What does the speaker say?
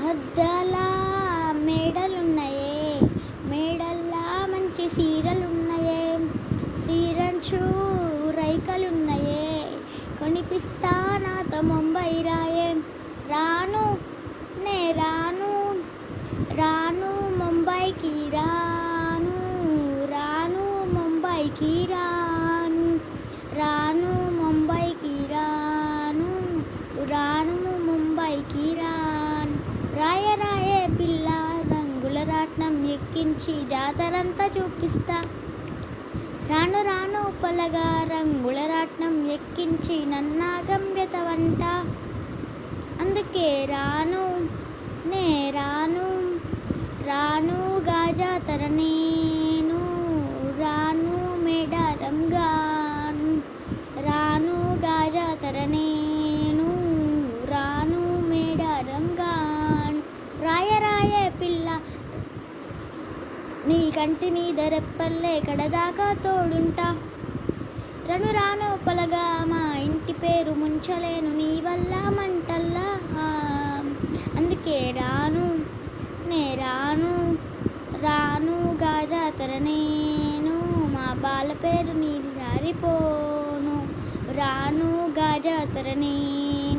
అద్దాల మేడలున్నయే, మేడల్లా మంచి సీరలున్నయే, సీరంచు రైకలున్నయే, కొనిపిస్తా నాతో ముంబై రాయే. రాను నే రాను, రాను ముంబైకి రాను, రాను ముంబైకి రాను, రాను ముంబైకి రాను, రాను ముంబైకి రాను. రాయే రాయే పిల్ల రంగుల రాట్నం ఎక్కించి జాతరంతా చూపిస్తా. రాను రాను పొలగా రంగుల రాట్నం ఎక్కించి నన్నాగమ్యత వంట. అందుకే రాను నే రాను, రానుగా జాతర నేను, రాను మేడారం గాను, రానుగా జాతర నేను, రాను మేడారం గాను. రాయే రాయే పిల్ల నీ కంటి మీద రెప్పల్లే కడదాకా తోడుంటా. రను రాను పొలగా మా ఇంటి పేరు ముంచలేను నీ వల్ల మంటల్లా. అందుకే రాను నే రాను, రానుగా జాతర నేను, మా బాల పేరు నీది జారిపోను, రానుగా జాతర నేను.